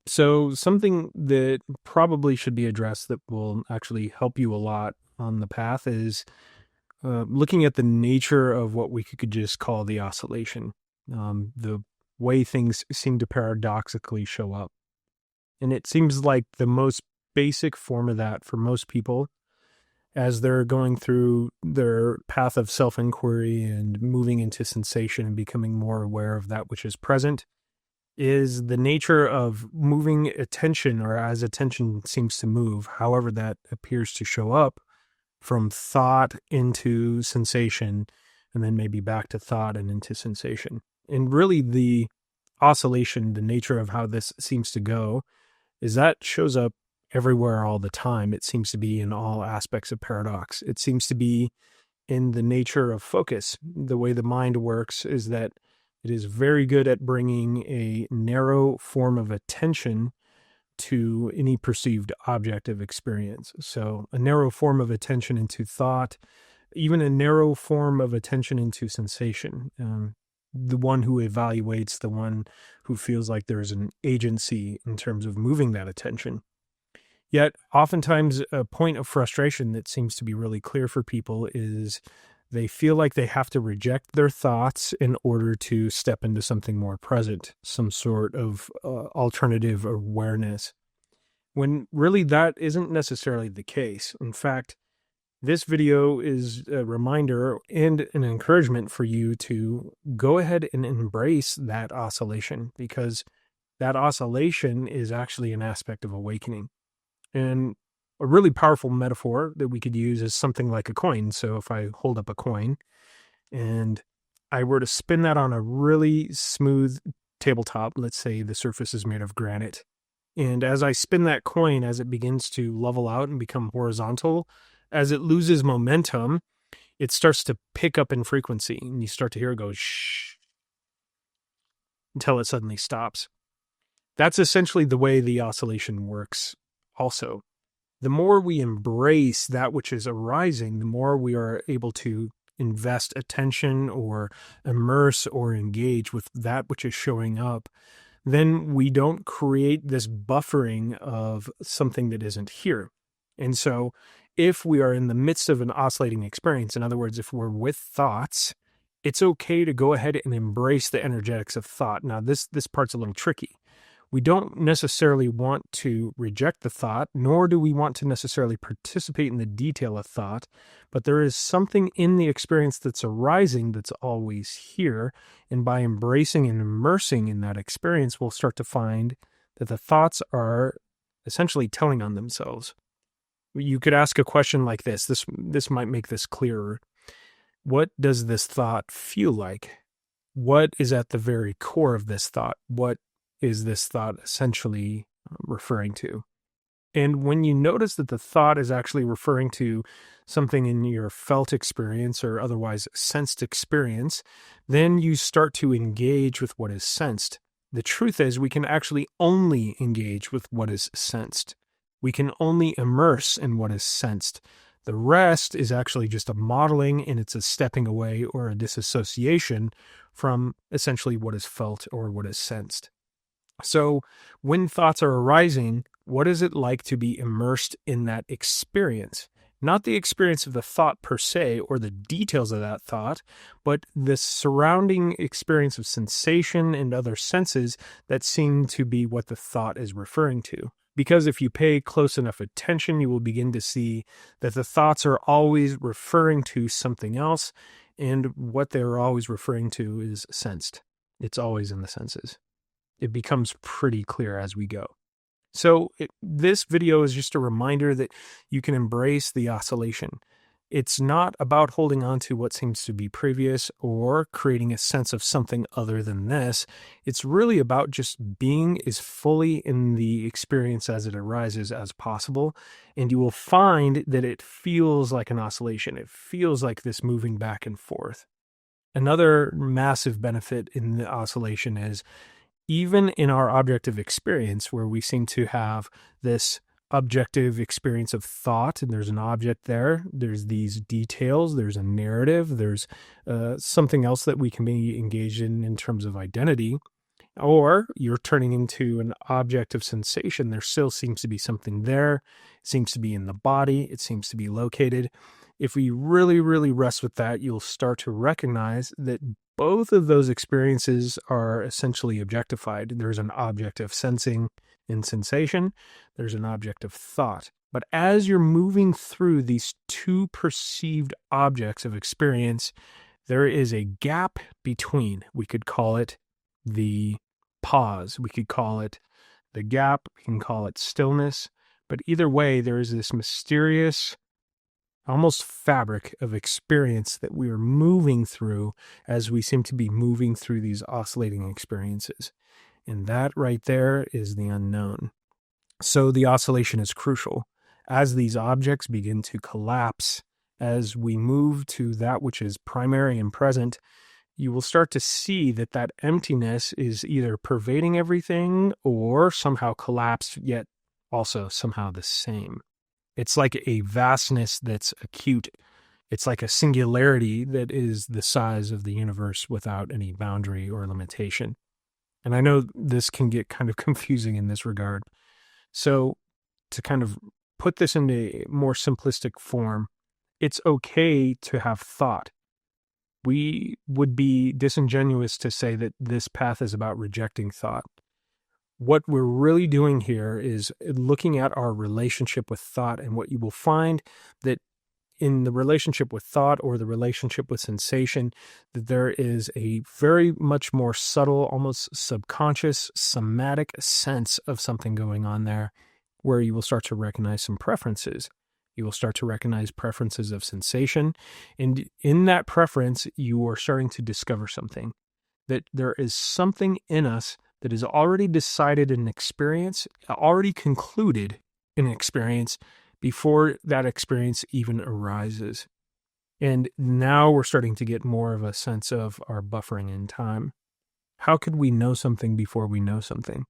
So something that probably should be addressed that will actually help you a lot on the path is looking at the nature of what we could just call the oscillation, the way things seem to paradoxically show up. And it seems like the most basic form of that for most people as they're going through their path of self-inquiry and moving into sensation and becoming more aware of that which is present is the nature of moving attention, or as attention seems to move, however that appears to show up, from thought into sensation, and then maybe back to thought and into sensation. And really the oscillation, the nature of how this seems to go, is that shows up everywhere all the time. It seems to be in all aspects of paradox. It seems to be in the nature of focus. The way the mind works is that it is very good at bringing a narrow form of attention to any perceived object of experience. So a narrow form of attention into thought, even a narrow form of attention into sensation. The one who evaluates, the one who feels like there's an agency in terms of moving that attention. Yet oftentimes a point of frustration that seems to be really clear for people is they feel like they have to reject their thoughts in order to step into something more present, some sort of alternative awareness, when really that isn't necessarily the case. In fact, this video is a reminder and an encouragement for you to go ahead and embrace that oscillation, because that oscillation is actually an aspect of awakening. And a really powerful metaphor that we could use is something like a coin. So if I hold up a coin and I were to spin that on a really smooth tabletop, let's say the surface is made of granite. And as I spin that coin, as it begins to level out and become horizontal, as it loses momentum, it starts to pick up in frequency. And you start to hear it go shh until it suddenly stops. That's essentially the way the oscillation works also. The more we embrace that which is arising, the more we are able to invest attention or immerse or engage with that which is showing up. Then we don't create this buffering of something that isn't here. And so if we are in the midst of an oscillating experience, in other words, if we're with thoughts, it's okay to go ahead and embrace the energetics of thought. Now, this part's a little tricky. We don't necessarily want to reject the thought, nor do we want to necessarily participate in the detail of thought, but there is something in the experience that's arising that's always here, and by embracing and immersing in that experience, we'll start to find that the thoughts are essentially telling on themselves. You could ask a question like this. This might make this clearer. What does this thought feel like? What is at the very core of this thought? What is this thought essentially referring to? And when you notice that the thought is actually referring to something in your felt experience or otherwise sensed experience, then you start to engage with what is sensed. The truth is, we can actually only engage with what is sensed. We can only immerse in what is sensed. The rest is actually just a modeling, and it's a stepping away or a disassociation from essentially what is felt or what is sensed. So when thoughts are arising, what is it like to be immersed in that experience? Not the experience of the thought per se or the details of that thought, but the surrounding experience of sensation and other senses that seem to be what the thought is referring to. Because if you pay close enough attention, you will begin to see that the thoughts are always referring to something else, and what they're always referring to is sensed. It's always in the senses. It becomes pretty clear as we go. So this video is just a reminder that you can embrace the oscillation. It's not about holding on to what seems to be previous or creating a sense of something other than this. It's really about just being as fully in the experience as it arises as possible. And you will find that it feels like an oscillation. It feels like this moving back and forth. Another massive benefit in the oscillation is even in our objective experience, where we seem to have this objective experience of thought, and there's an object there, there's these details, there's a narrative, there's something else that we can be engaged in terms of identity. Or you're turning into an object of sensation. There still seems to be something there. It seems to be in the body. It seems to be located. If we really, really rest with that, you'll start to recognize that both of those experiences are essentially objectified. There's an object of sensing and sensation. There's an object of thought. But as you're moving through these two perceived objects of experience, there is a gap between. We could call it the pause. We could call it the gap. We can call it stillness. But either way, there is this mysterious, almost fabric of experience that we are moving through as we seem to be moving through these oscillating experiences. And that right there is the unknown. So the oscillation is crucial. As these objects begin to collapse, as we move to that which is primary and present, you will start to see that that emptiness is either pervading everything or somehow collapsed, yet also somehow the same. It's like a vastness that's acute. It's like a singularity that is the size of the universe without any boundary or limitation. And I know this can get kind of confusing in this regard. So to kind of put this into a more simplistic form, it's okay to have thought. We would be disingenuous to say that this path is about rejecting thought. What we're really doing here is looking at our relationship with thought, and what you will find that in the relationship with thought or the relationship with sensation, that there is a very much more subtle, almost subconscious, somatic sense of something going on there, where you will start to recognize some preferences. You will start to recognize preferences of sensation. And in that preference, you are starting to discover something. That there is something in us that is already decided in experience, already concluded in experience before that experience even arises. And now we're starting to get more of a sense of our buffering in time. How could we know something before we know something?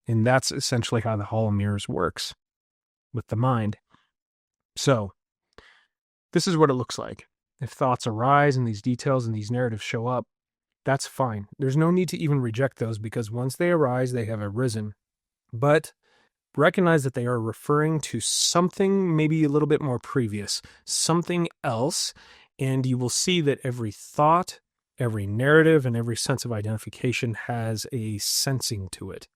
And that's essentially how the Hall of Mirrors works with the mind. So, this is what it looks like. If thoughts arise and these details and these narratives show up, that's fine. There's no need to even reject those, because once they arise, they have arisen. But recognize that they are referring to something maybe a little bit more previous, something else, and you will see that every thought, every narrative, and every sense of identification has a sensing to it.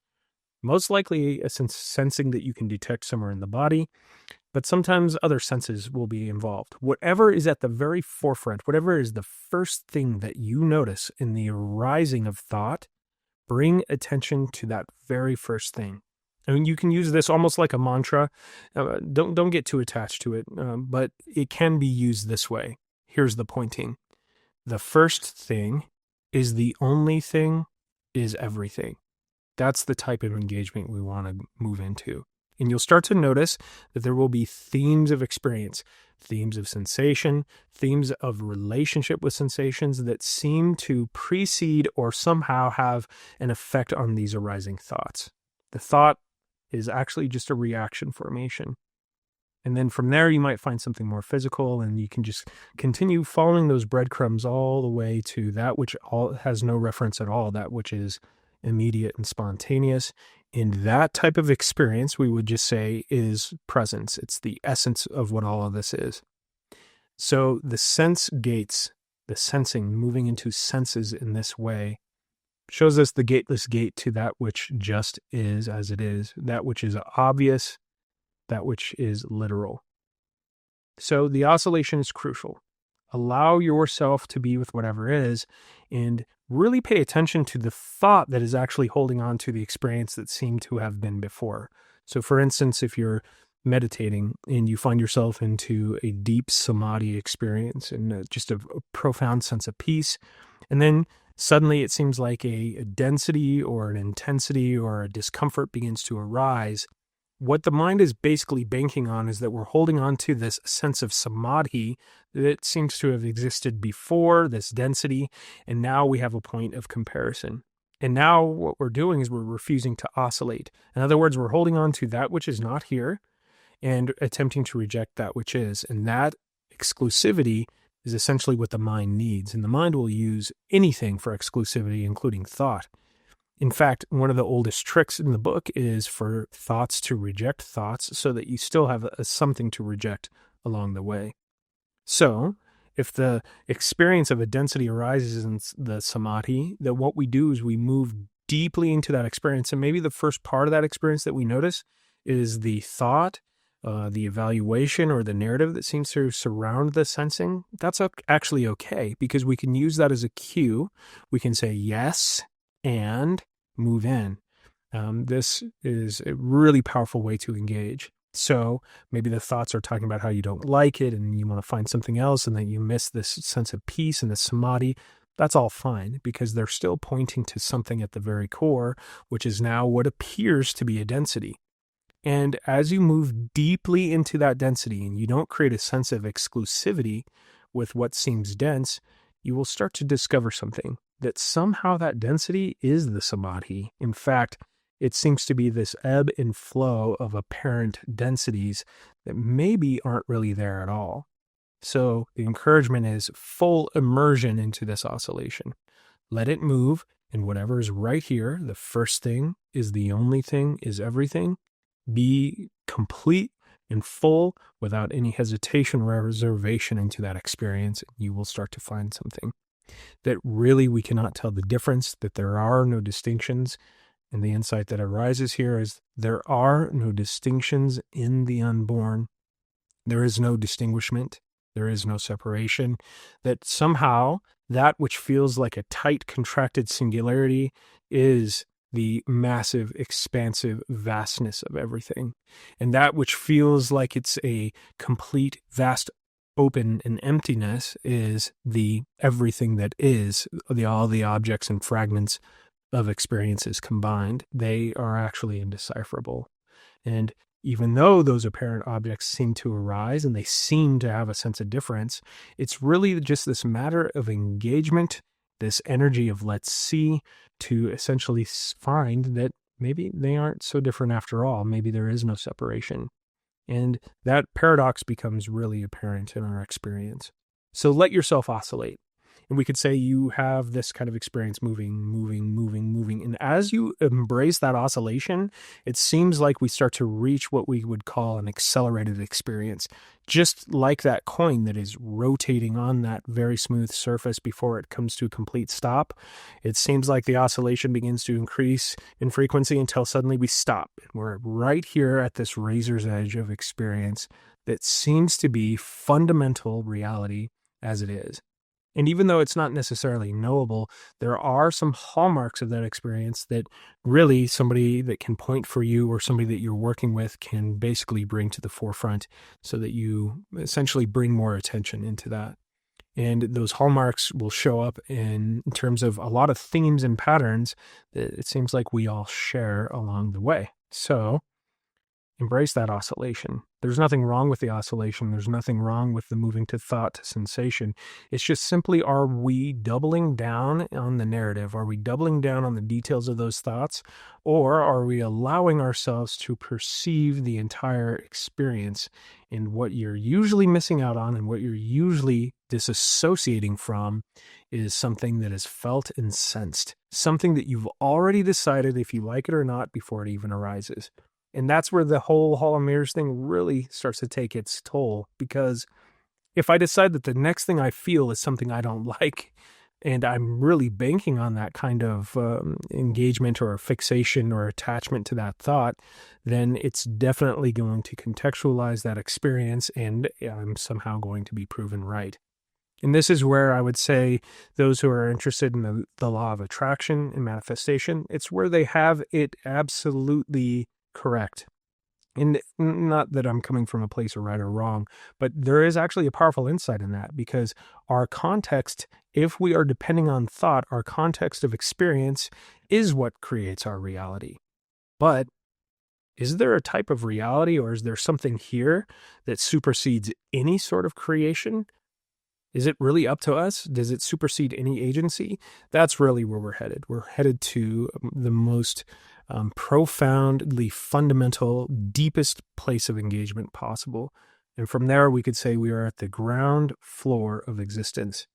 Most likely a sensing that you can detect somewhere in the body, but sometimes other senses will be involved. Whatever is at the very forefront, whatever is the first thing that you notice in the arising of thought, bring attention to that very first thing. I mean, you can use this almost like a mantra. Don't get too attached to it, but it can be used this way. Here's the pointing. The first thing is the only thing is everything. That's the type of engagement we want to move into. And you'll start to notice that there will be themes of experience, themes of sensation, themes of relationship with sensations that seem to precede or somehow have an effect on these arising thoughts. The thought is actually just a reaction formation. And then from there, you might find something more physical, and you can just continue following those breadcrumbs all the way to that which has no reference at all, that which is immediate and spontaneous. In that type of experience, we would just say is presence. It's the essence of what all of this is. So the sense gates, the sensing, moving into senses in this way, shows us the gateless gate to that which just is as it is, that which is obvious, that which is literal. So the oscillation is crucial. Allow yourself to be with whatever is, and really pay attention to the thought that is actually holding on to the experience that seemed to have been before. So for instance, if you're meditating and you find yourself into a deep samadhi experience and just a profound sense of peace, and then suddenly it seems like a density or an intensity or a discomfort begins to arise, what the mind is basically banking on is that we're holding on to this sense of samadhi that seems to have existed before, this density, and now we have a point of comparison. And now what we're doing is we're refusing to oscillate. In other words, we're holding on to that which is not here and attempting to reject that which is. And that exclusivity is essentially what the mind needs. And the mind will use anything for exclusivity, including thought. In fact, one of the oldest tricks in the book is for thoughts to reject thoughts so that you still have something to reject along the way. So, if the experience of a density arises in the samadhi, then what we do is we move deeply into that experience. And maybe the first part of that experience that we notice is the thought, the evaluation, or the narrative that seems to surround the sensing. That's actually okay, because we can use that as a cue. We can say yes and move in. This is a really powerful way to engage. So maybe the thoughts are talking about how you don't like it and you want to find something else, and then you miss this sense of peace and the samadhi. That's all fine, because they're still pointing to something at the very core, which is now what appears to be a density. And as you move deeply into that density and you don't create a sense of exclusivity with what seems dense, you will start to discover something, that somehow that density is the samadhi. In fact, it seems to be this ebb and flow of apparent densities that maybe aren't really there at all. So the encouragement is full immersion into this oscillation. Let it move, and whatever is right here, the first thing is the only thing, is everything. Be complete and full without any hesitation or reservation into that experience. You will start to find something that really we cannot tell the difference, that there are no distinctions. And the insight that arises here is there are no distinctions in the unborn. There is no distinguishment. There is no separation. That somehow that which feels like a tight, contracted singularity is the massive, expansive vastness of everything. And that which feels like it's a complete, vast, open and emptiness is the everything that is, all the objects and fragments of experiences combined. They are actually indecipherable. And even though those apparent objects seem to arise and they seem to have a sense of difference, it's really just this matter of engagement, this energy of let's see, to essentially find that maybe they aren't so different after all. Maybe there is no separation. And that paradox becomes really apparent in our experience. So let yourself oscillate. And we could say you have this kind of experience moving. And as you embrace that oscillation, it seems like we start to reach what we would call an accelerated experience. Just like that coin that is rotating on that very smooth surface before it comes to a complete stop, it seems like the oscillation begins to increase in frequency until suddenly we stop. We're right here at this razor's edge of experience that seems to be fundamental reality as it is. And even though it's not necessarily knowable, there are some hallmarks of that experience that really somebody that can point for you or somebody that you're working with can basically bring to the forefront so that you essentially bring more attention into that. And those hallmarks will show up in terms of a lot of themes and patterns that it seems like we all share along the way. So embrace that oscillation. There's nothing wrong with the oscillation. There's nothing wrong with the moving to thought to sensation. It's just simply, are we doubling down on the narrative? Are we doubling down on the details of those thoughts? Or are we allowing ourselves to perceive the entire experience? And what you're usually missing out on and what you're usually disassociating from is something that is felt and sensed. Something that you've already decided if you like it or not before it even arises. And that's where the whole Hall of Mirrors thing really starts to take its toll, because if I decide that the next thing I feel is something I don't like, and I'm really banking on that kind of engagement or fixation or attachment to that thought, then it's definitely going to contextualize that experience, and I'm somehow going to be proven right. And this is where I would say those who are interested in the law of attraction and manifestation, it's where they have it absolutely correct. And not that I'm coming from a place of right or wrong, but there is actually a powerful insight in that, because our context, if we are depending on thought, our context of experience is what creates our reality. But is there a type of reality, or is there something here that supersedes any sort of creation? Is it really up to us? Does it supersede any agency? That's really where we're headed. We're headed to the most profoundly fundamental, deepest place of engagement possible. And from there, we could say we are at the ground floor of existence.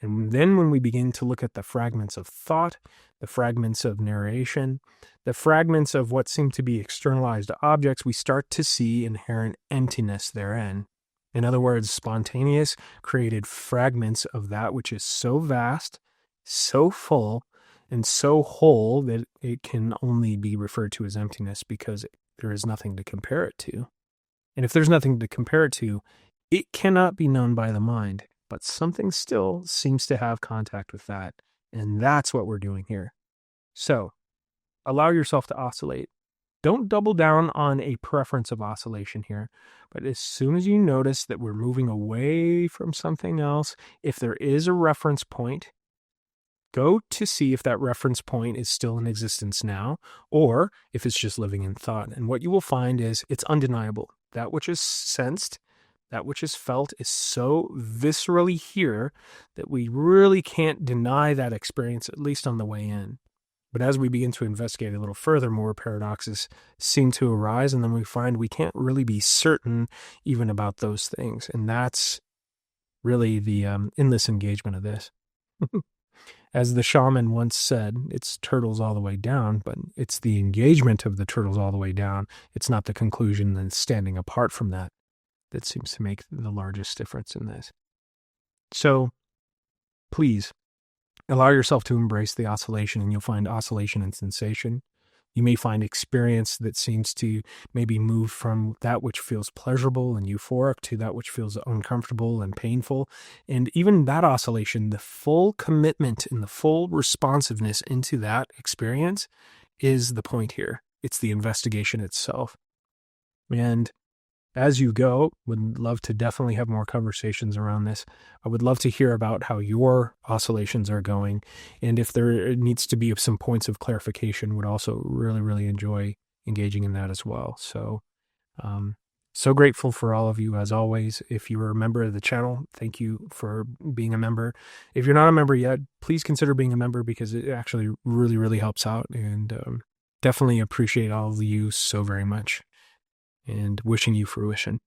And then when we begin to look at the fragments of thought the fragments of narration, the fragments of what seem to be externalized objects, we start to see inherent emptiness therein. In other words, spontaneous created fragments of that which is so vast, so full, and so whole that it can only be referred to as emptiness because there is nothing to compare it to. And if there's nothing to compare it to, it cannot be known by the mind, but something still seems to have contact with that. And that's what we're doing here. So allow yourself to oscillate. Don't double down on a preference of oscillation here, but as soon as you notice that we're moving away from something else, if there is a reference point, go to see if that reference point is still in existence now, or if it's just living in thought. And what you will find is it's undeniable. That which is sensed, that which is felt is so viscerally here that we really can't deny that experience, at least on the way in. But as we begin to investigate a little further, more paradoxes seem to arise, and then we find we can't really be certain even about those things. And that's really the endless engagement of this. As the shaman once said, it's turtles all the way down, but it's the engagement of the turtles all the way down. It's not the conclusion and standing apart from that that seems to make the largest difference in this. So please allow yourself to embrace the oscillation, and you'll find oscillation and sensation. You may find experience that seems to maybe move from that which feels pleasurable and euphoric to that which feels uncomfortable and painful. And even that oscillation, the full commitment and the full responsiveness into that experience is the point here. It's the investigation itself. And as you go, would love to definitely have more conversations around this. I would love to hear about how your oscillations are going. And if there needs to be some points of clarification, would also really, really enjoy engaging in that as well. So, so grateful for all of you as always. If you are a member of the channel, thank you for being a member. If you're not a member yet, please consider being a member because it actually really, really helps out. And definitely appreciate all of you so very much. And wishing you fruition.